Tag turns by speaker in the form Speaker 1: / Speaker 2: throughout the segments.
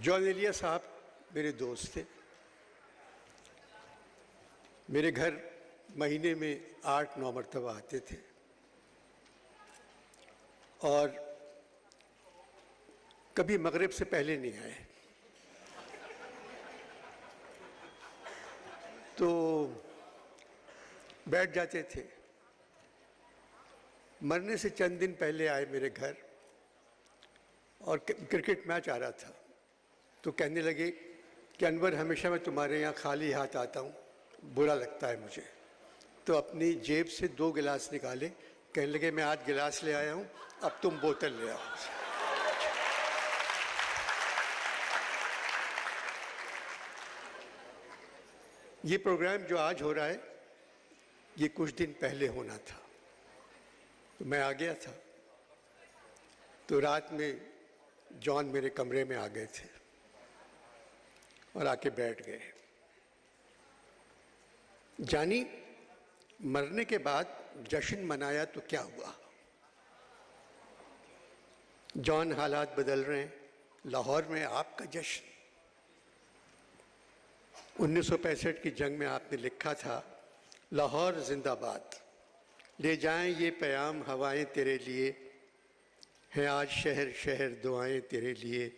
Speaker 1: جان ایلیا صاحب میرے دوست تھے. میرے گھر مہینے میں 8-9 مرتبہ آتے تھے اور کبھی مغرب سے پہلے نہیں آئے. تو بیٹھ جاتے تھے. مرنے سے چند دن پہلے آئے میرے گھر اور کرکٹ میچ آ رہا تھا. تو کہنے لگے کہ انور ہمیشہ میں تمہارے یہاں خالی ہاتھ آتا ہوں، برا لگتا ہے مجھے. تو اپنی جیب سے 2 گلاس نکالے، کہنے لگے میں آج گلاس لے آیا ہوں، اب تم بوتل لے آؤ. یہ پروگرام جو آج ہو رہا ہے یہ کچھ دن پہلے ہونا تھا. تو میں آ گیا تھا. تو رات میں جان میرے کمرے میں آ گئے تھے اور آ کے بیٹھ گئے. جانی مرنے کے بعد جشن منایا تو کیا ہوا؟ جان حالات بدل رہے ہیں. لاہور میں آپ کا جشن. 1965 کی جنگ میں آپ نے لکھا تھا لاہور زندہ باد، لے جائیں یہ پیام ہوائیں تیرے لیے، ہیں آج شہر شہر دعائیں تیرے لیے،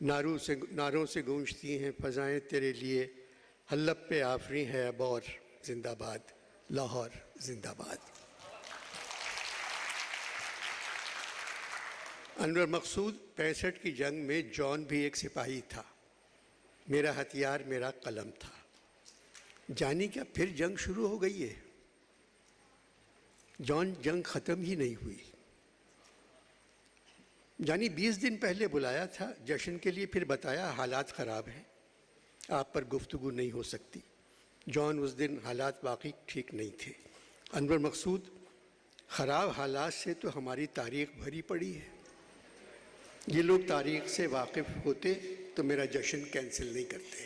Speaker 1: ناروں سے گونجتی ہیں فضائیں تیرے لیے، حلب پہ آفریں ہے اب اور زندہ باد، لاہور زندہ باد. انور مقصود 65 کی جنگ میں جان بھی ایک سپاہی تھا. میرا ہتھیار میرا قلم تھا. جانی کیا پھر جنگ شروع ہو گئی ہے؟ جنگ ختم ہی نہیں ہوئی. جانی 20 دن پہلے بلایا تھا جشن کے لیے، پھر بتایا حالات خراب ہیں، آپ پر گفتگو نہیں ہو سکتی. جان اس دن حالات واقعی ٹھیک نہیں تھے. انور مقصود خراب حالات سے تو ہماری تاریخ بھری پڑی ہے. یہ لوگ تاریخ سے واقف ہوتے تو میرا جشن کینسل نہیں کرتے.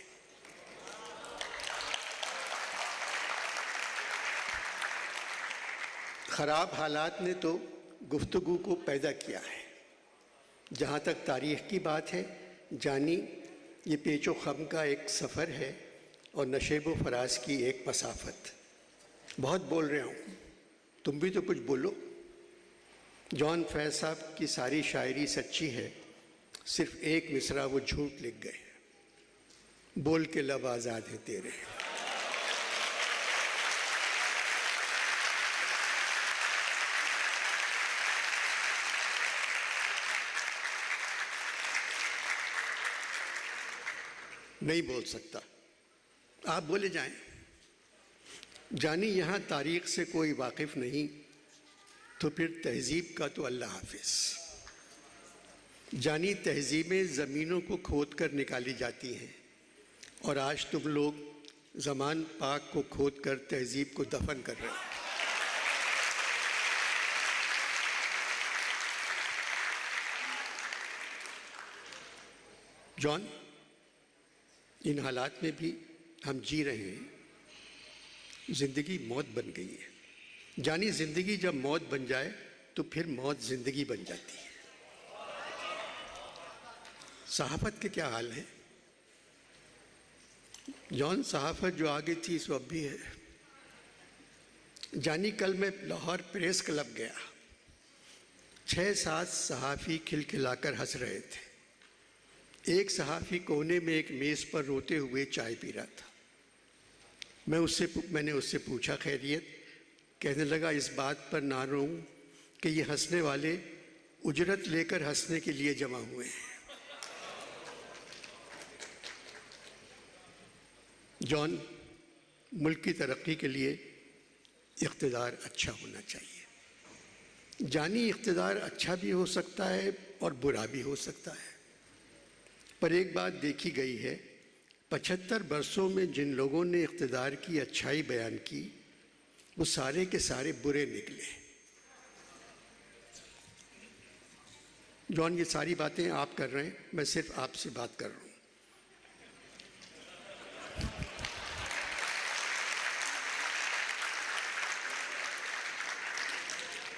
Speaker 1: خراب حالات نے تو گفتگو کو پیدا کیا ہے. جہاں تک تاریخ کی بات ہے جانی، یہ پیچ و خم کا ایک سفر ہے اور نشیب و فراز کی ایک مسافت. بہت بول رہا ہوں، تم بھی تو کچھ بولو. جان فیض صاحب کی ساری شاعری سچی ہے، صرف ایک مصرع وہ جھوٹ لکھ گئے. بول کے لب آزاد ہیں تیرے. نہیں بول سکتا، آپ بولے جائیں. جانی یہاں تاریخ سے کوئی واقف نہیں تو پھر تہذیب کا تو اللہ حافظ. جانی تہذیبیں زمینوں کو کھود کر نکالی جاتی ہیں اور آج تم لوگ زمان پاک کو کھود کر تہذیب کو دفن کر رہے ہو. جان، ان حالات میں بھی ہم جی رہے ہیں. زندگی موت بن گئی ہے. جانی زندگی جب موت بن جائے تو پھر موت زندگی بن جاتی ہے. صحافت کے کیا حال ہے؟ جان صحافت جو آگے تھی سو اب بھی ہے. جانی کل میں لاہور پریس کلب گیا. 6-7 صحافی کھلکھلا کر ہنس رہے تھے. ایک صحافی کونے میں ایک میز پر روتے ہوئے چائے پی رہا تھا. میں نے اس سے پوچھا خیریت؟ کہنے لگا اس بات پر نہ روں کہ یہ ہنسنے والے اجرت لے کر ہنسنے کے لیے جمع ہوئے ہیں. جان، ملک کی ترقی کے لیے اقتدار اچھا ہونا چاہیے. جانی اقتدار اچھا بھی ہو سکتا ہے اور برا بھی ہو سکتا ہے، پر ایک بات دیکھی گئی ہے، 75 برسوں میں جن لوگوں نے اقتدار کی اچھائی بیان کی وہ سارے کے سارے برے نکلے. جان، یہ ساری باتیں آپ کر رہے ہیں، میں صرف آپ سے بات کر رہا ہوں.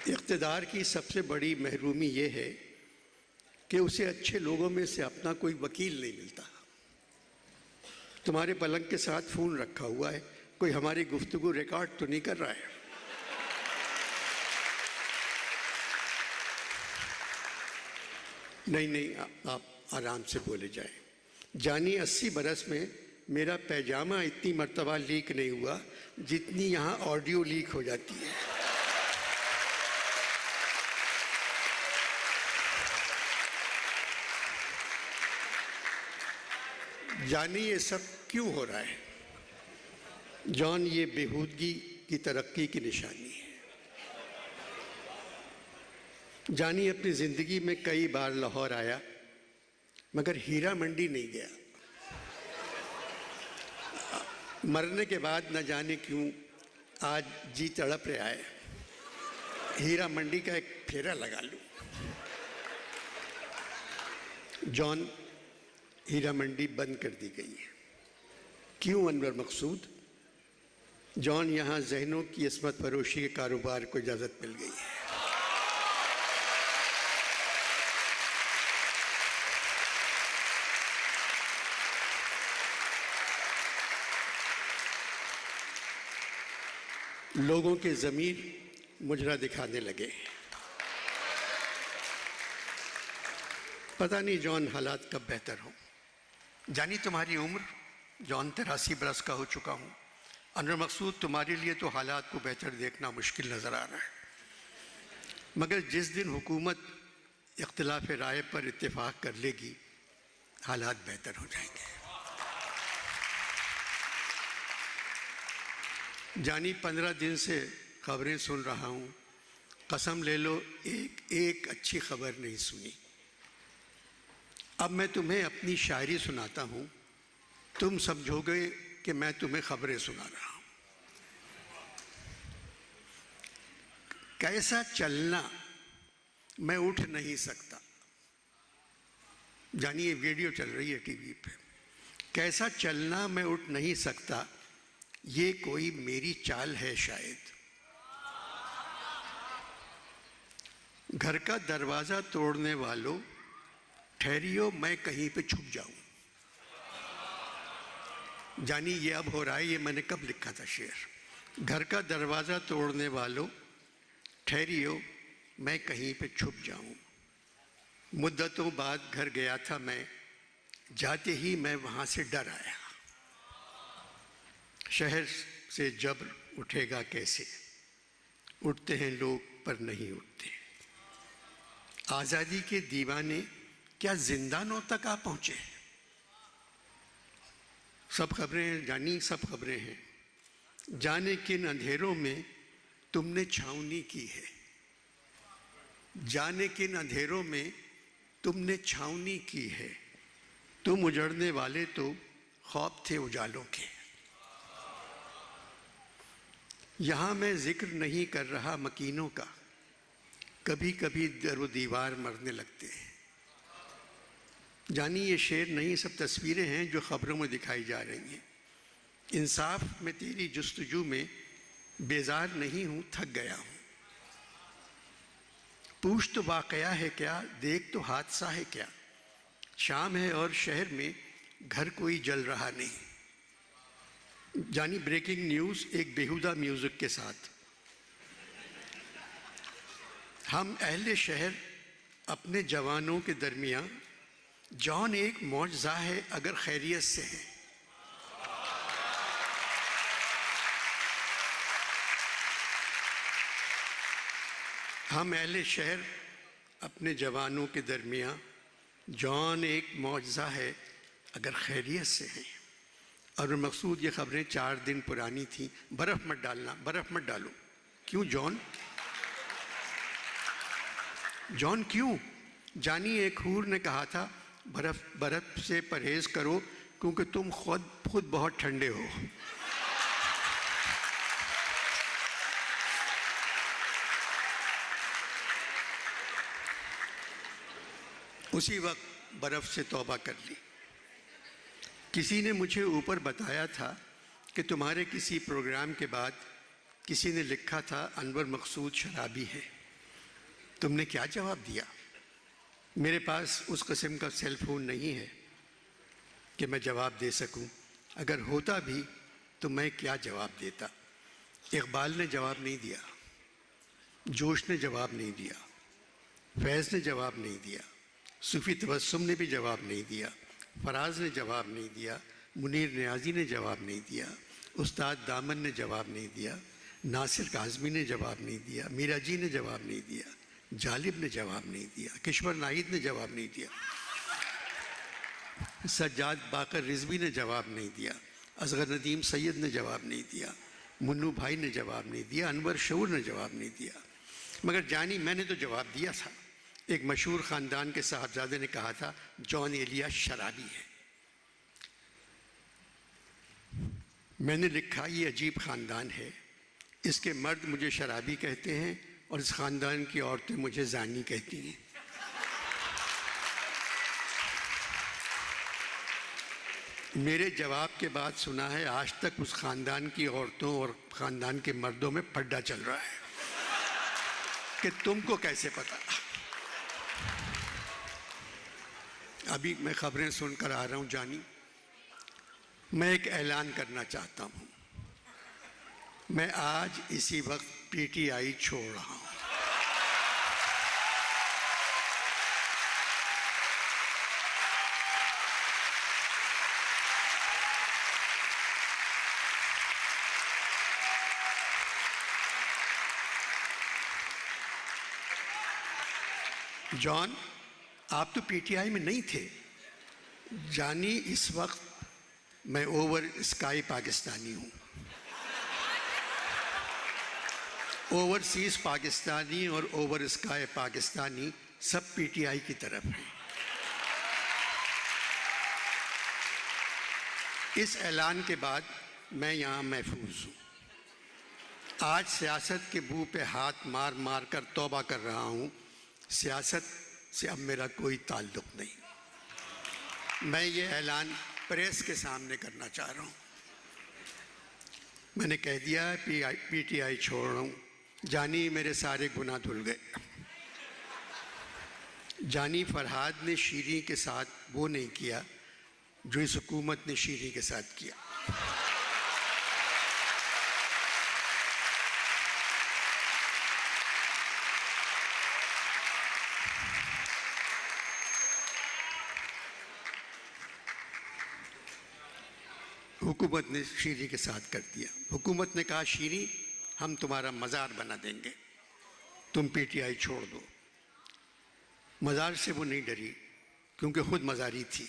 Speaker 1: اقتدار کی سب سے بڑی محرومی یہ ہے کہ اسے اچھے لوگوں میں سے اپنا کوئی وکیل نہیں ملتا۔ تمہارے پلنگ کے ساتھ فون رکھا ہوا ہے، کوئی ہماری گفتگو ریکارڈ تو نہیں کر رہا ہے؟ نہیں، آپ آرام سے بولے جائیں۔ جانی 80 برس میں میرا پیجامہ اتنی مرتبہ لیک نہیں ہوا جتنی یہاں آڈیو لیک ہو جاتی ہے۔ جانی یہ سب کیوں ہو رہا ہے؟ جان، یہ بےہودگی کی ترقی کی نشانی ہے۔ جانی اپنی زندگی میں کئی بار لاہور آیا مگر ہیرا منڈی نہیں گیا۔ مرنے کے بعد نہ جانے کیوں آج جی تڑپ رہا ہے ہیرا منڈی کا ایک پھیرا لگا لوں۔ جان، ہیرا منڈی بند کر دی گئی ہے۔ کیوں انور مقصود؟ جان، یہاں ذہنوں کی عصمت فروشی کے کاروبار کو اجازت مل گئی ہے۔ لوگوں کے ضمیر مجرا دکھانے لگے۔ پتہ نہیں جان حالات کب بہتر ہوں۔ جانی، تمہاری عمر؟ جان، 83 برس کا ہو چکا ہوں۔ انور مقصود، تمہارے لیے تو حالات کو بہتر دیکھنا مشکل نظر آ رہا ہے، مگر جس دن حکومت اختلاف رائے پر اتفاق کر لے گی حالات بہتر ہو جائیں گے۔ جانی، 15 دن سے خبریں سن رہا ہوں، قسم لے لو ایک اچھی خبر نہیں سنی۔ اب میں تمہیں اپنی شاعری سناتا ہوں، تم سمجھو گے کہ میں تمہیں خبریں سنا رہا ہوں۔ کیسا چلنا میں اٹھ نہیں سکتا۔ جانی، یہ ویڈیو چل رہی ہے ٹی وی پہ۔ کیسا چلنا میں اٹھ نہیں سکتا، یہ کوئی میری چال ہے شاید۔ گھر کا دروازہ توڑنے والوں، ٹھہریو میں کہیں پہ چھپ جاؤں۔ جانی، یہ اب ہو رہا ہے، یہ میں نے کب لکھا تھا شعر؟ گھر کا دروازہ توڑنے والوں، ٹھہریو میں کہیں پہ چھپ جاؤں۔ مدتوں بعد گھر گیا تھا میں، جاتے ہی میں وہاں سے ڈر آیا۔ شہر سے جبر اٹھے گا کیسے، اٹھتے ہیں لوگ پر نہیں اٹھتے۔ آزادی کے دیوانے کیا زندانوں تک آ پہنچے؟ سب خبریں ہیں جانی، سب خبریں ہیں۔ جانے کن اندھیروں میں تم نے چھاؤنی کی ہے، جانے کن اندھیروں میں تم نے چھاؤنی کی ہے۔ تم اجڑنے والے تو خواب تھے اجالوں کے۔ یہاں میں ذکر نہیں کر رہا مکینوں کا، کبھی کبھی در و دیوار مرنے لگتے ہیں۔ جانی، یہ شعر نہیں، سب تصویریں ہیں جو خبروں میں دکھائی جا رہی ہیں۔ انصاف میں تیری جستجو میں بیزار نہیں ہوں، تھک گیا ہوں۔ پوچھ تو واقعہ ہے کیا، دیکھ تو حادثہ ہے کیا۔ شام ہے اور شہر میں گھر کوئی جل رہا نہیں۔ جانی، بریکنگ نیوز ایک بیہودہ میوزک کے ساتھ۔ ہم اہل شہر اپنے جوانوں کے درمیان، جان ایک معجزہ ہے اگر خیریت سے ہے۔ ہم اہل شہر اپنے جوانوں کے درمیان، جان ایک معجزہ ہے اگر خیریت سے ہے۔ اور مقصود، یہ خبریں 4 دن پرانی تھیں۔ برف مت ڈالنا، برف مت ڈالو۔ کیوں جان؟ جان کیوں؟ جانی، ایک حور نے کہا تھا برف سے پرہیز کرو کیونکہ تم خود بہت ٹھنڈے ہو۔ اسی وقت برف سے توبہ کر لی۔ کسی نے مجھے اوپر بتایا تھا کہ تمہارے کسی پروگرام کے بعد کسی نے لکھا تھا انور مقصود شرابی ہے۔ تم نے کیا جواب دیا؟ میرے پاس اس قسم کا سیل فون نہیں ہے کہ میں جواب دے سکوں، اگر ہوتا بھی تو میں کیا جواب دیتا۔ اقبال نے جواب نہیں دیا، جوش نے جواب نہیں دیا، فیض نے جواب نہیں دیا، صوفی تبسم نے بھی جواب نہیں دیا، فراز نے جواب نہیں دیا، منیر نیازی نے جواب نہیں دیا، استاد دامن نے جواب نہیں دیا، ناصر کاظمی نے جواب نہیں دیا، میرا جی نے جواب نہیں دیا، جالب نے جواب نہیں دیا، کشور نائید نے جواب نہیں دیا، سجاد باقر رضوی نے جواب نہیں دیا، اصغر ندیم سید نے جواب نہیں دیا، منو بھائی نے جواب نہیں دیا، انور شعور نے جواب نہیں دیا۔ مگر جانی میں نے تو جواب دیا تھا۔ ایک مشہور خاندان کے صاحبزادے نے کہا تھا جان ایلیا شرابی ہے۔ میں نے لکھا یہ عجیب خاندان ہے، اس کے مرد مجھے شرابی کہتے ہیں اور اس خاندان کی عورتیں مجھے زانی کہتی ہیں۔ میرے جواب کے بعد سنا ہے آج تک اس خاندان کی عورتوں اور خاندان کے مردوں میں پھڈا چل رہا ہے کہ تم کو کیسے پتا۔ ابھی میں خبریں سن کر آ رہا ہوں جانی، میں ایک اعلان کرنا چاہتا ہوں، میں آج اسی وقت پی ٹی آئی چھوڑ رہا ہوں۔ جان آپ تو پی ٹی آئی میں نہیں تھے۔ جانی اس وقت میں اوور اسکائی پاکستانی ہوں، اوورسیز پاکستانی اور over sky Pakistani sub P T I کی طرف ہیں۔ اس اعلان کے بعد میں یہاں محفوظ ہوں۔ آج سیاست کے بو پہ ہاتھ مار مار کر توبہ کر رہا ہوں، سیاست سے اب میرا کوئی تعلق نہیں۔ میں یہ اعلان پریس کے سامنے کرنا چاہ رہا ہوں۔ میں نے کہہ دیا ہے پی ٹی آئی چھوڑ رہا ہوں۔ جانی میرے سارے گناہ دھل گئے۔ جانی فرہاد نے شیریں کے ساتھ وہ نہیں کیا جو اس حکومت نے شیریں کے ساتھ کیا۔ حکومت نے شیریں کے ساتھ کر دیا۔ حکومت نے کہا شیریں ہم تمہارا مزار بنا دیں گے، تم پی ٹی آئی چھوڑ دو۔ مزار سے وہ نہیں ڈری کیونکہ خود مزاری تھی،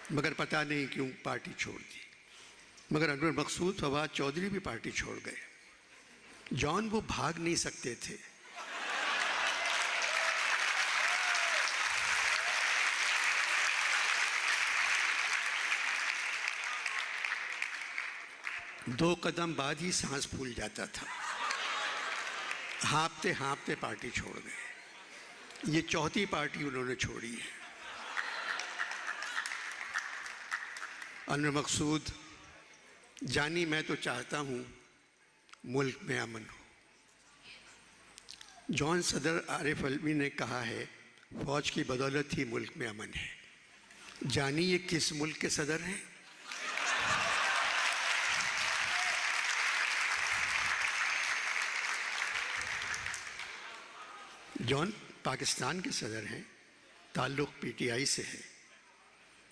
Speaker 1: مگر پتہ نہیں کیوں پارٹی چھوڑ دی۔ مگر انور مقصود فواد چودھری بھی پارٹی چھوڑ گئے۔ جان وہ بھاگ نہیں سکتے تھے۔ دو قدم بعد ہی سانس پھول جاتا تھا۔ ہانپتے ہانپتے پارٹی چھوڑ گئے۔ یہ چوتھی پارٹی انہوں نے چھوڑی ہے۔ انور مقصود جانی میں تو چاہتا ہوں ملک میں امن ہو۔ جان صدر عارف علوی نے کہا ہے فوج کی بدولت ہی ملک میں امن ہے۔ جانی یہ کس ملک کے صدر ہیں؟ جان پاکستان کے صدر ہیں، تعلق پی ٹی آئی سے ہے۔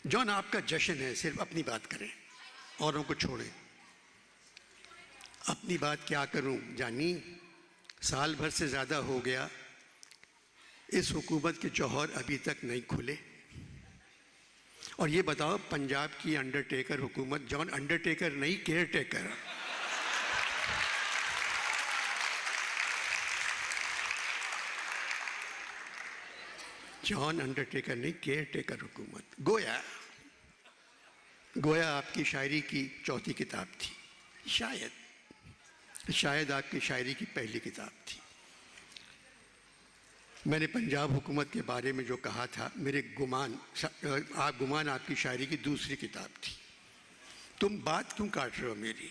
Speaker 1: جان آپ کا جشن ہے، صرف اپنی بات کریں، اوروں کو چھوڑیں۔ اپنی بات کیا کروں جانی، سال بھر سے زیادہ ہو گیا، اس حکومت کے جوہر ابھی تک نہیں کھلے۔ اور یہ بتاؤ پنجاب کی انڈر ٹیکر حکومت، جان انڈر ٹیکر نہیں کیئر ٹیکر، جان انڈر ٹیکر نہیں کیئر ٹیکر حکومت۔ گویا آپ کی شاعری کی چوتھی کتاب تھی، شاید آپ کی شاعری کی پہلی کتاب تھی۔ میں نے پنجاب حکومت کے بارے میں جو کہا تھا، میرے گمان آپ کی شاعری کی دوسری کتاب تھی۔ تم بات کیوں کاٹ رہے ہو میری؟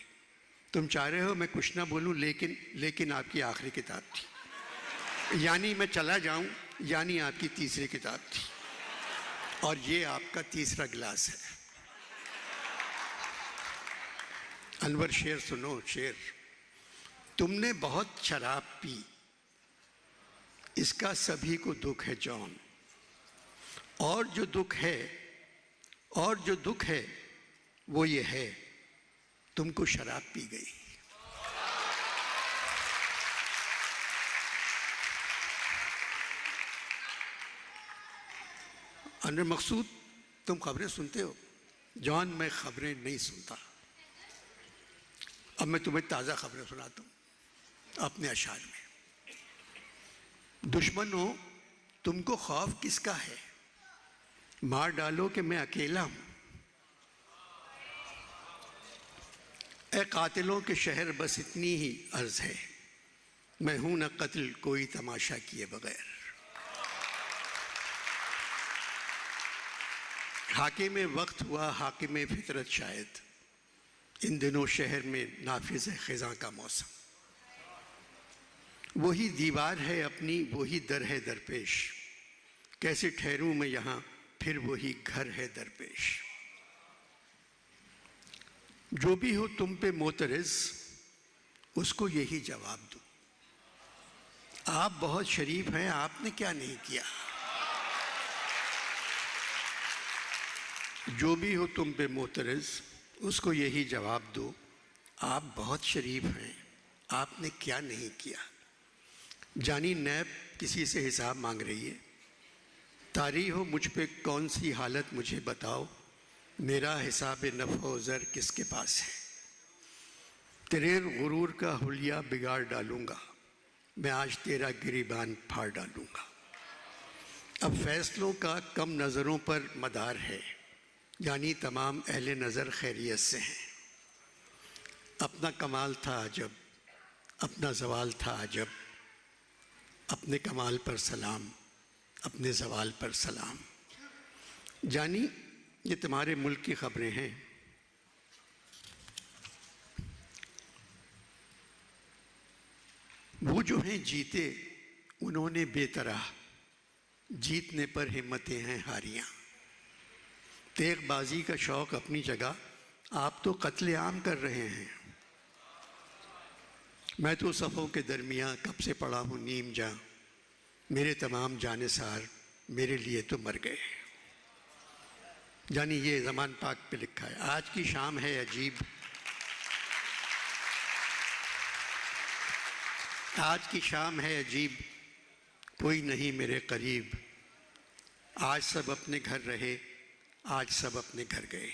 Speaker 1: تم چاہ رہے ہو میں کچھ نہ بولوں، لیکن آپ کی آخری کتاب تھی۔ یعنی میں چلا جاؤں، یعنی آپ کی تیسری کتاب تھی اور یہ آپ کا تیسرا گلاس ہے۔ انور شعر سنو، شعر۔ تم نے بہت شراب پی، اس کا سبھی کو دکھ ہے جان، اور جو دکھ ہے وہ یہ ہے، تم کو شراب پی گئی۔ انور مقصود، تم خبریں سنتے ہو؟ جان میں خبریں نہیں سنتا۔ اب میں تمہیں تازہ خبریں سناتا ہوں اپنے اشعار میں۔ دشمنوں، تم کو خوف کس کا ہے؟ مار ڈالو کہ میں اکیلا ہوں۔ اے قاتلوں کے شہر بس اتنی ہی عرض ہے، میں ہوں نہ قتل کوئی تماشا کیے بغیر۔ حاکم وقت ہوا حاکم فطرت شاید، ان دنوں شہر میں نافذ ہے خزاں کا موسم۔ وہی دیوار ہے اپنی، وہی در ہے درپیش، کیسے ٹھہروں میں یہاں، پھر وہی گھر ہے درپیش۔ جو بھی ہو تم پہ معترض، اس کو یہی جواب دو، آپ بہت شریف ہیں، آپ نے کیا نہیں کیا۔ جو بھی ہو تم پہ معترض، اس کو یہی جواب دو، آپ بہت شریف ہیں، آپ نے کیا نہیں کیا۔ جانی نیب کسی سے حساب مانگ رہی ہے، طاری ہو مجھ پہ کون سی حالت مجھے بتاؤ، میرا حساب نفع و ضر کس کے پاس ہے۔ تیرے غرور کا حلیہ بگاڑ ڈالوں گا، میں آج تیرا گریبان پھاڑ ڈالوں گا۔ اب فیصلوں کا کم نظروں پر مدار ہے، یعنی تمام اہل نظر خیریت سے ہیں۔ اپنا کمال تھا عجب، اپنا زوال تھا عجب، اپنے کمال پر سلام، اپنے زوال پر سلام۔ جانی، یہ تمہارے ملک کی خبریں ہیں۔ وہ جو ہیں جیتے، انہوں نے بے طرح، جیتنے پر ہمتیں ہیں ہاریاں۔ تیغ بازی کا شوق اپنی جگہ، آپ تو قتل عام کر رہے ہیں۔ میں تو صفوں کے درمیان کب سے پڑا ہوں نیم جاں، میرے تمام جانثار میرے لیے تو مر گئے۔ یعنی یہ زمان پاک پہ لکھا ہے۔ آج کی شام ہے عجیب، آج کی شام ہے عجیب، کوئی نہیں میرے قریب، آج سب اپنے گھر رہے، آج سب اپنے گھر گئے۔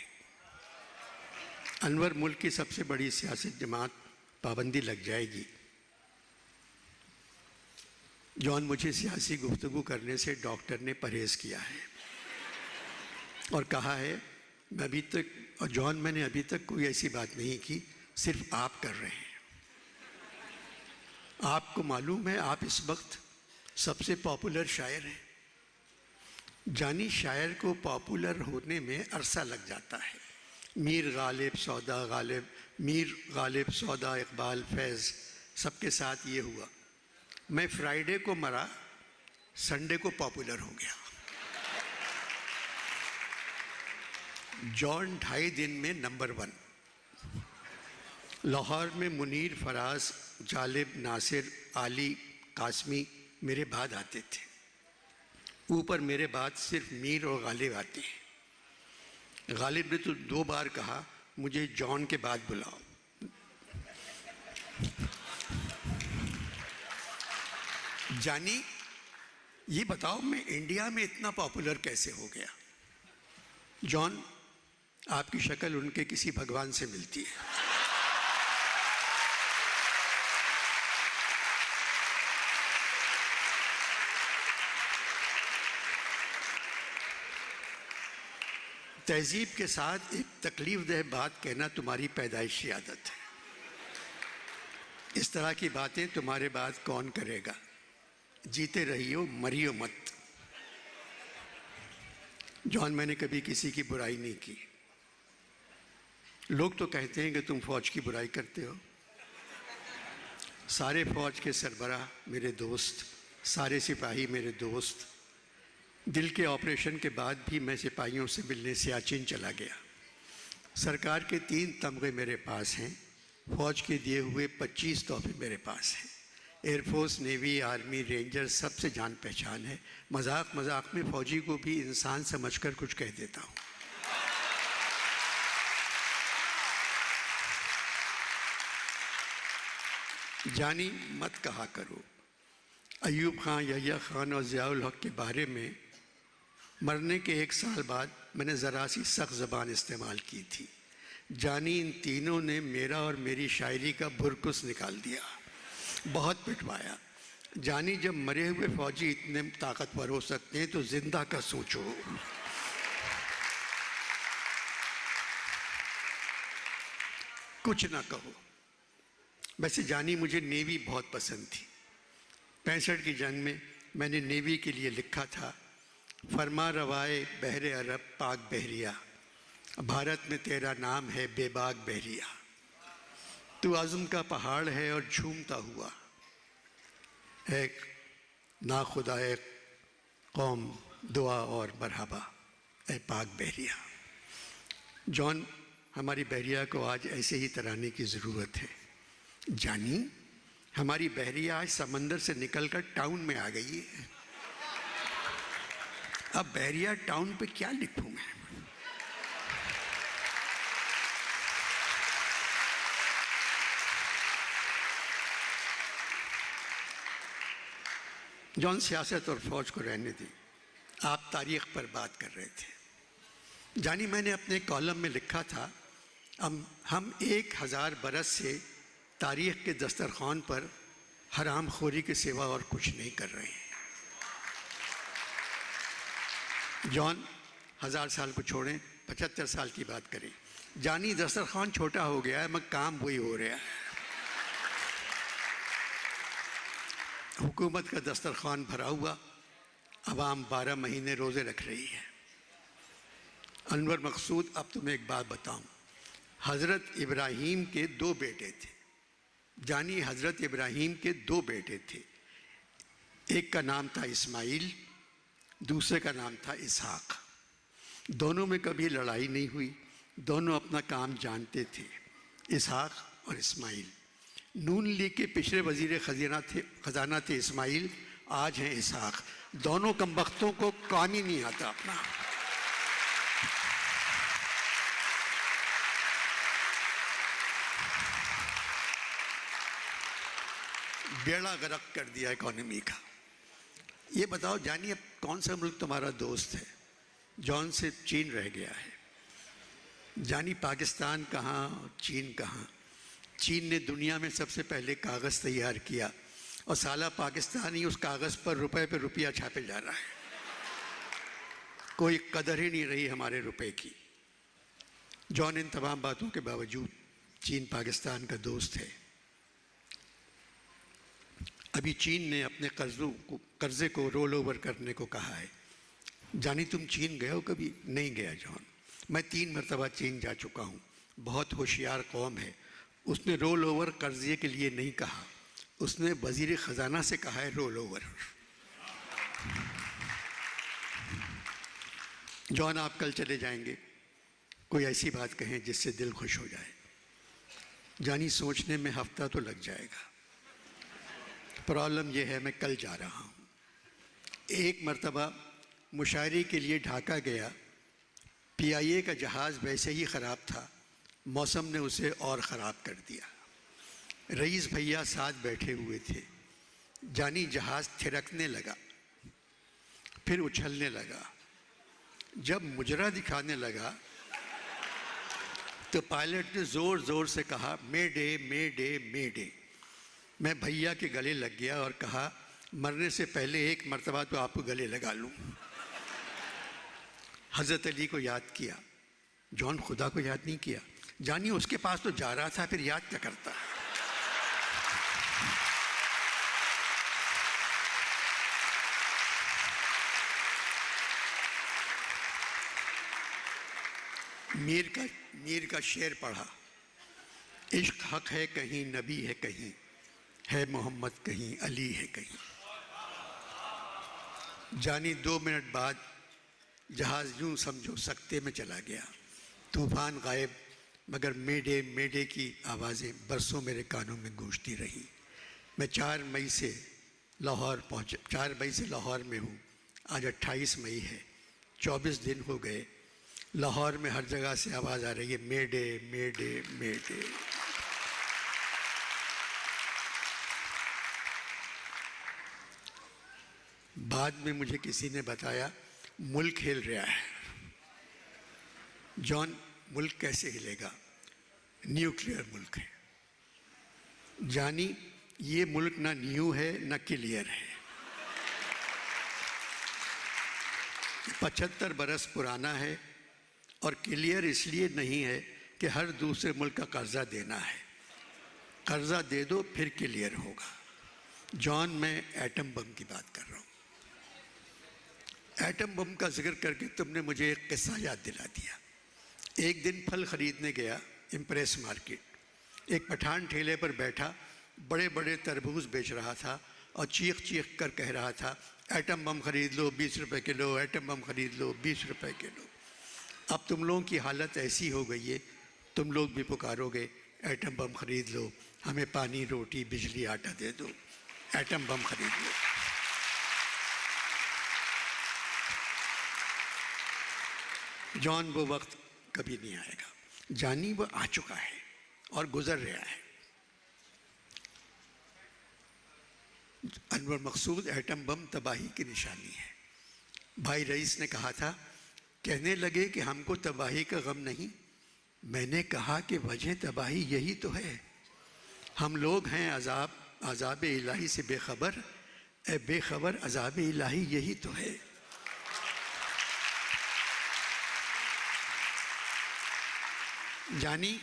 Speaker 1: انور، ملک کی سب سے بڑی سیاست جماعت پابندی لگ جائے گی۔ جان، مجھے سیاسی گفتگو کرنے سے ڈاکٹر نے پرہیز کیا ہے اور کہا ہے میں ابھی تک، اور جان میں نے ابھی تک کوئی ایسی بات نہیں کی، صرف آپ کر رہے ہیں۔ آپ کو معلوم ہے آپ اس وقت سب سے پاپولر شاعر ہیں۔ جانی، شاعر کو پاپولر ہونے میں عرصہ لگ جاتا ہے۔ میر غالب سودا اقبال فیض سب کے ساتھ یہ ہوا، میں فرائیڈے کو مرا، سنڈے کو پاپولر ہو گیا۔ جان 2.5 دن میں نمبر 1۔ لاہور میں منیر، فراز، جالب، ناصر، علی، قاسمی میرے بعد آتے تھے۔ اوپر میرے بعد صرف میر اور غالب آتے ہیں۔ غالب نے تو 2 بار کہا مجھے جان کے بعد بلاؤ۔ جانی، یہ بتاؤ میں انڈیا میں اتنا پاپولر کیسے ہو گیا؟ جان، آپ کی شکل ان کے کسی بھگوان سے ملتی ہے۔ تہذیب کے ساتھ ایک تکلیف دہ بات کہنا تمہاری پیدائشی عادت ہے۔ اس طرح کی باتیں تمہارے بعد کون کرے گا؟ جیتے رہیو، مریو مت۔ جان، میں نے کبھی کسی کی برائی نہیں کی۔ لوگ تو کہتے ہیں کہ تم فوج کی برائی کرتے ہو۔ سارے فوج کے سربراہ میرے دوست سارے سپاہی میرے دوست، دل کے آپریشن کے بعد بھی میں سپاہیوں سے ملنے سیاچن چلا گیا۔ سرکار کے 3 تمغے میرے پاس ہیں، فوج کے دیے ہوئے 25 تحفے میرے پاس ہیں۔ Air force, navy, army, ranger سب سے جان پہچان ہے۔ مذاق مذاق میں فوجی کو بھی انسان سمجھ کر کچھ کہہ دیتا ہوں۔ جانی مت کہا کرو۔ ایوب خان، یحییٰ خان اور ضیاء الحق کے بارے میں مرنے کے 1 سال بعد میں نے ذرا سی سخت زبان استعمال کی تھی۔ جانی ان تینوں نے میرا اور میری شاعری کا بھرکس نکال دیا، بہت پٹوایا۔ جانی جب مرے ہوئے فوجی اتنے طاقتور ہو سکتے ہیں تو زندہ کا سوچو۔ کچھ نہ کہو۔ ویسے جانی مجھے نیوی بہت پسند تھی۔ 65 کی جنگ میں نے نیوی کے لیے لکھا تھا، فرما روائے بحر عرب پاک بحریہ، بھارت میں تیرا نام ہے بے باک بحریہ، تو عزم کا پہاڑ ہے اور جھومتا ہوا، ایک ناخدائے قوم دعا اور مرحبا اے پاک بحریہ۔ جان، ہماری بحریہ کو آج ایسے ہی ترانے کی ضرورت ہے۔ جانی، ہماری بحریہ آج سمندر سے نکل کر ٹاؤن میں آ گئی ہے۔ اب بحریہ ٹاؤن پہ کیا لکھوں میں؟ جان، سیاست اور فوج کو رہنے دیں، آپ تاریخ پر بات کر رہے تھے۔ جانی، میں نے اپنے کالم میں لکھا تھا، ہم 1000 برس سے تاریخ کے دسترخوان پر حرام خوری کے سوا اور کچھ نہیں کر رہے ہیں۔ جان، 1000 سال کو چھوڑیں، 75 سال کی بات کریں۔ جانی، دسترخوان چھوٹا ہو گیا ہے مگر کام وہی ہو رہا ہے۔ حکومت کا دسترخوان بھرا ہوا، عوام 12 مہینے روزے رکھ رہی ہے۔ انور مقصود، اب تمہیں ایک بات بتاؤں، حضرت ابراہیم کے 2 بیٹے تھے۔ جانی، حضرت ابراہیم کے 2 بیٹے تھے، ایک کا نام تھا اسماعیل، دوسرے کا نام تھا اسحاق۔ دونوں میں کبھی لڑائی نہیں ہوئی، دونوں اپنا کام جانتے تھے، اسحاق اور اسماعیل۔ نون لیگ کے پچھلے وزیر خزانہ تھے اسماعیل، آج ہیں اسحاق۔ دونوں کمبختوں کو کام ہی نہیں آتا اپنا۔ بیڑا غرق کر دیا اکانومی کا۔ یہ بتاؤ جانی، اب کون سا ملک تمہارا دوست ہے؟ جان سے چین رہ گیا ہے۔ جانی، پاکستان کہاں اور چین کہاں؟ چین نے دنیا میں سب سے پہلے کاغذ تیار کیا اور سالہ پاکستان ہی اس کاغذ پر روپے پہ روپیہ چھاپے جا رہا ہے۔ کوئی قدر ہی نہیں رہی ہمارے روپے کی۔ جان، ان تمام باتوں کے باوجود چین پاکستان کا دوست ہے۔ ابھی چین نے اپنے قرضے کو رول اوور کرنے کو کہا ہے۔ جانی، تم چین گئے ہو کبھی؟ نہیں گیا جان، میں 3 مرتبہ چین جا چکا ہوں۔ بہت ہوشیار قوم ہے۔ اس نے رول اوور قرضے کے لیے نہیں کہا، اس نے وزیر خزانہ سے کہا ہے رول اوور۔ جان، آپ کل چلے جائیں گے، کوئی ایسی بات کہیں جس سے دل خوش ہو جائے۔ جانی، سوچنے میں ہفتہ تو لگ جائے گا۔ پرابلم یہ ہے میں کل جا رہا ہوں۔ ایک مرتبہ مشاعرے کے لیے ڈھاکہ گیا، PIA کا جہاز ویسے ہی خراب تھا، موسم نے اسے اور خراب کر دیا۔ رئیس بھیا ساتھ بیٹھے ہوئے تھے۔ جانی، جہاز تھرکنے لگا، پھر اچھلنے لگا۔ جب مجرا دکھانے لگا تو پائلٹ نے زور زور سے کہا مے ڈے مے ڈے مے ڈے۔ میں بھیا کے گلے لگ گیا اور کہا مرنے سے پہلے ایک مرتبہ تو آپ کو گلے لگا لوں۔ حضرت علی کو یاد کیا۔ جان، خدا کو یاد نہیں کیا؟ جانی، اس کے پاس تو جا رہا تھا، پھر یاد کیا کرتا؟ میر کا شعر پڑھا، عشق حق ہے کہیں، نبی ہے کہیں، ہے محمد کہیں، علی ہے کہیں۔ جانی 2 منٹ بعد جہاز یوں سمجھو سکتے میں چلا گیا، طوفان غائب، مگر میڈے میڈے کی آوازیں برسوں میرے کانوں میں گونجتی رہیں۔ میں 4 مئی سے لاہور میں ہوں، آج 28 مئی ہے، 24 دن ہو گئے، لاہور میں ہر جگہ سے آواز آ رہی ہے، میڈے میڈے میڈے۔ بعد میں مجھے کسی نے بتایا ملک ہل رہا ہے۔ جان، ملک کیسے ہلے گا؟ نیوکلیئر ملک ہے۔ جانی، یہ ملک نہ نیو ہے نہ کلیئر ہے، 75 برس پرانا ہے، اور کلیئر اس لیے نہیں ہے کہ ہر دوسرے ملک کا قرضہ دینا ہے۔ قرضہ دے دو پھر کلیئر ہوگا۔ جان، میں ایٹم بم کی بات کر رہا ہوں۔ ایٹم بم کا ذکر کر کے تم نے مجھے ایک قصہ یاد دلا دیا۔ ایک دن پھل خریدنے گیا امپریس مارکیٹ، ایک پٹھان ٹھیلے پر بیٹھا بڑے بڑے تربوز بیچ رہا تھا اور چیخ چیخ کر کہہ رہا تھا، ایٹم بم خرید لو 20 روپے کلو، ایٹم بم خرید لو 20 روپے کلو۔ اب تم لوگوں کی حالت ایسی ہو گئی ہے، تم لوگ بھی پکارو گے ایٹم بم خرید لو، ہمیں پانی روٹی بجلی آٹا دے دو، ایٹم بم خرید لو۔ جان، وہ وقت کبھی نہیں آئے گا۔ جانی، وہ آ چکا ہے اور گزر رہا ہے۔ انور مقصود، ایٹم بم تباہی کی نشانی ہے۔ بھائی رئیس نے کہا تھا، کہنے لگے کہ ہم کو تباہی کا غم نہیں، میں نے کہا کہ وجہ تباہی یہی تو ہے، ہم لوگ ہیں عذاب الہی سے بے خبر، اے بے خبر عذاب الہی یہی تو ہے۔ جانی،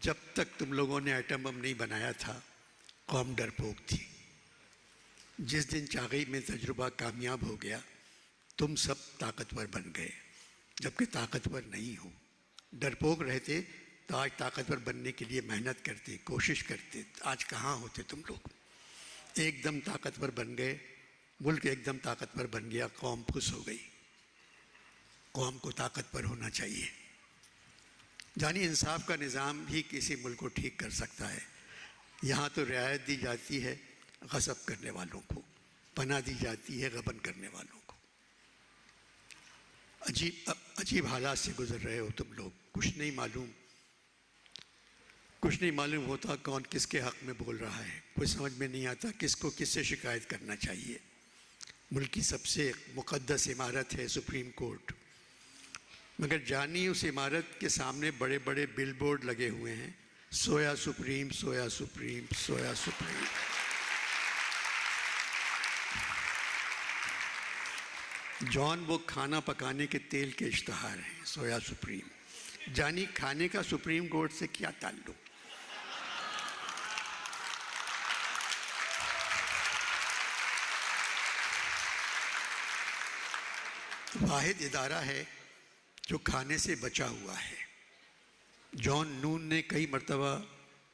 Speaker 1: جب تک تم لوگوں نے ایٹم بم نہیں بنایا تھا قوم ڈرپوک تھی۔ جس دن چاغی میں تجربہ کامیاب ہو گیا تم سب طاقتور بن گئے، جبکہ طاقتور نہیں ہو۔ ڈرپوک رہتے تو آج طاقتور بننے کے لیے محنت کرتے، کوشش کرتے، آج کہاں ہوتے تم لوگ؟ ایک دم طاقتور بن گئے، ملک ایک دم طاقتور بن گیا، قوم خوش ہو گئی۔ قوم کو طاقتور ہونا چاہیے۔ جانی، انصاف کا نظام ہی کسی ملک کو ٹھیک کر سکتا ہے۔ یہاں تو رعایت دی جاتی ہے غصب کرنے والوں کو، پناہ دی جاتی ہے غبن کرنے والوں کو۔ عجیب حالات سے گزر رہے ہو تم لوگ، کچھ نہیں معلوم ہوتا کون کس کے حق میں بول رہا ہے، کوئی سمجھ میں نہیں آتا کس کو کس سے شکایت کرنا چاہیے۔ ملک کی سب سے مقدس عمارت ہے سپریم کورٹ، مگر جانی، اس عمارت کے سامنے بڑے بڑے بل بورڈ لگے ہوئے ہیں، سویا سپریم، سویا سپریم، سویا سپریم۔ جان، وہ کھانا پکانے کے تیل کے اشتہار ہیں، سویا سپریم۔ جانی، کھانے کا سپریم کورٹ سے کیا تعلق؟ واحد ادارہ ہے جو کھانے سے بچا ہوا ہے۔ جان، نون نے کئی مرتبہ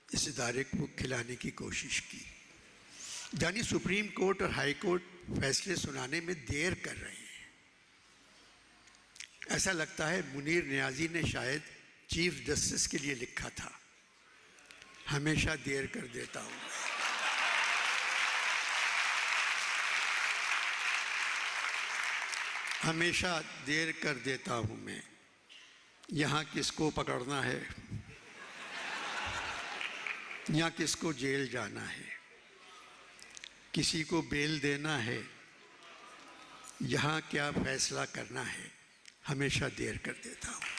Speaker 1: اس ادارے کو کھلانے کی کوشش کی۔ جانی، سپریم کورٹ اور ہائی کورٹ فیصلے سنانے میں دیر کر رہے ہیں۔ ایسا لگتا ہے منیر نیازی نے شاید چیف جسٹس کے لیے لکھا تھا، ہمیشہ دیر کر دیتا ہوں۔ ہمیشہ دیر کر دیتا ہوں میں، یہاں کس کو پکڑنا ہے، یہاں کس کو جیل جانا ہے، کسی کو بیل دینا ہے، یہاں کیا فیصلہ کرنا ہے، ہمیشہ دیر کر دیتا ہوں۔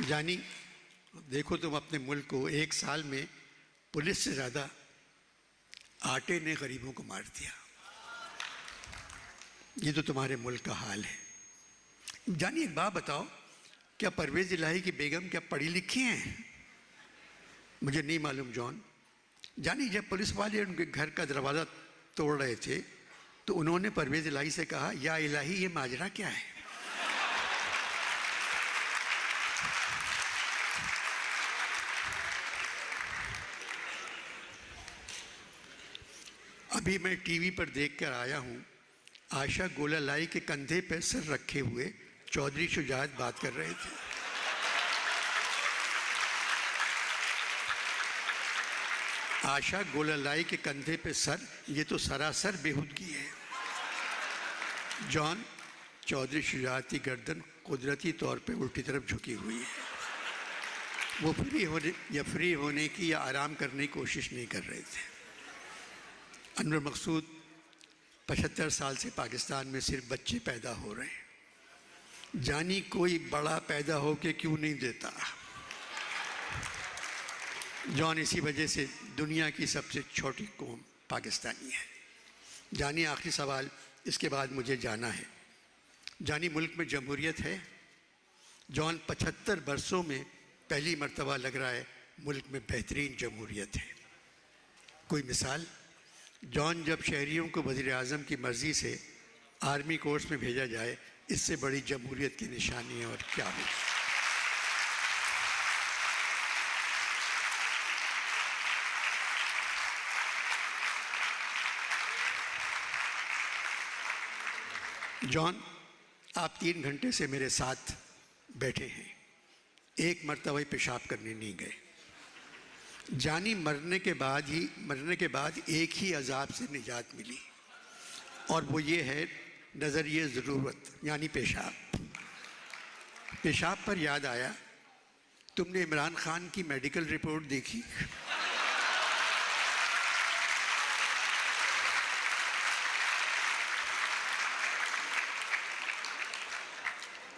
Speaker 1: جانی، دیکھو تم اپنے ملک کو، 1 سال میں پولیس سے زیادہ آٹے نے غریبوں کو مار دیا۔ یہ تو تمہارے ملک کا حال ہے۔ جانی، ایک بات بتاؤ، کیا پرویز الہی کی بیگم کیا پڑھی لکھی ہیں؟ مجھے نہیں معلوم جان۔ جانی، جب پولیس والے ان کے گھر کا دروازہ توڑ رہے تھے تو انہوں نے پرویز الہی سے کہا، یا الہی یہ ماجرا کیا ہے؟ ابھی میں ٹی وی پر دیکھ کر آیا ہوں، عائشہ گولالائی کے کندھے پہ سر رکھے ہوئے چودھری شجاعت بات کر رہے تھے۔ عائشہ گولالائی کے کندھے پہ سر، یہ تو سراسر بےہودگی ہے۔ جان، چودھری شجاعت کی گردن قدرتی طور پہ الٹی طرف جھکی ہوئی ہے۔ وہ فری ہونے کی یا آرام کرنے کی کوشش نہیں کر رہے تھے۔ انور مقصود 75 سال سے پاکستان میں صرف بچے پیدا ہو رہے ہیں، جانی کوئی بڑا پیدا ہو کے کیوں نہیں دیتا؟ جان اسی وجہ سے دنیا کی سب سے چھوٹی قوم پاکستانی ہے۔ جانی، آخری سوال، اس کے بعد مجھے جانا ہے۔ جانی، ملک میں جمہوریت ہے؟ جان، 75 برسوں میں پہلی مرتبہ لگ رہا ہے ملک میں بہترین جمہوریت ہے۔ کوئی مثال؟ جان، جب شہریوں کو وزیر اعظم کی مرضی سے آرمی کورس میں بھیجا جائے، اس سے بڑی جمہوریت کی نشانی ہے اور کیا بھی۔ جان، آپ 3 گھنٹے سے میرے ساتھ بیٹھے ہیں، ایک مرتبہ پیشاب کرنے نہیں گئے۔ جانی، مرنے کے بعد ایک ہی عذاب سے نجات ملی، اور وہ یہ ہے نظریہ ضرورت، یعنی پیشاب۔ پیشاب پر یاد آیا، تم نے عمران خان کی میڈیکل رپورٹ دیکھی؟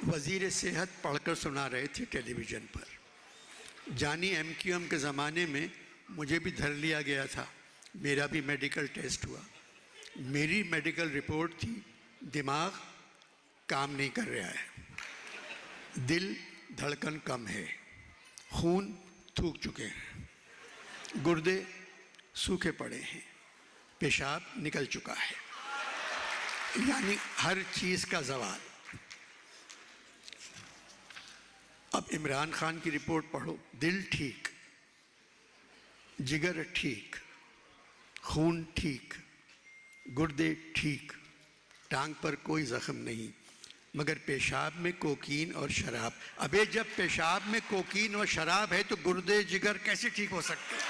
Speaker 1: وزیر صحت پڑھ کر سنا رہے تھے ٹیلی ویژن پر۔ جانی، ایم کیو ایم کے زمانے میں مجھے بھی دھر لیا گیا تھا، میرا بھی میڈیکل ٹیسٹ ہوا۔ میری میڈیکل رپورٹ تھی، دماغ کام نہیں کر رہا ہے، دل دھڑکن کم ہے، خون تھوک چکے ہیں، گردے سوکھے پڑے ہیں، پیشاب نکل چکا ہے، یعنی ہر چیز کا زوال۔ اب عمران خان کی رپورٹ پڑھو، دل ٹھیک، جگر ٹھیک، خون ٹھیک، گردے ٹھیک، ٹانگ پر کوئی زخم نہیں، مگر پیشاب میں کوکین اور شراب۔ ابے جب پیشاب میں کوکین اور شراب ہے تو گردے جگر کیسے ٹھیک ہو سکتے ہیں؟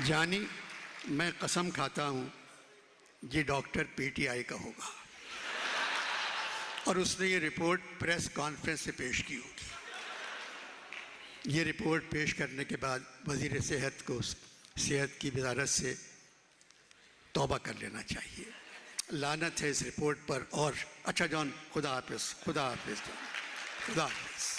Speaker 1: جانی، میں قسم کھاتا ہوں یہ ڈاکٹر پی ٹی آئی کا ہوگا اور اس نے یہ رپورٹ پریس کانفرنس سے پیش کی ہوگی۔ یہ رپورٹ پیش کرنے کے بعد وزیر صحت کو صحت کی وزارت سے توبہ کر لینا چاہیے۔ لعنت ہے اس رپورٹ پر۔ اور اچھا جان، خدا حافظ، خدا حافظ، خدا حافظ۔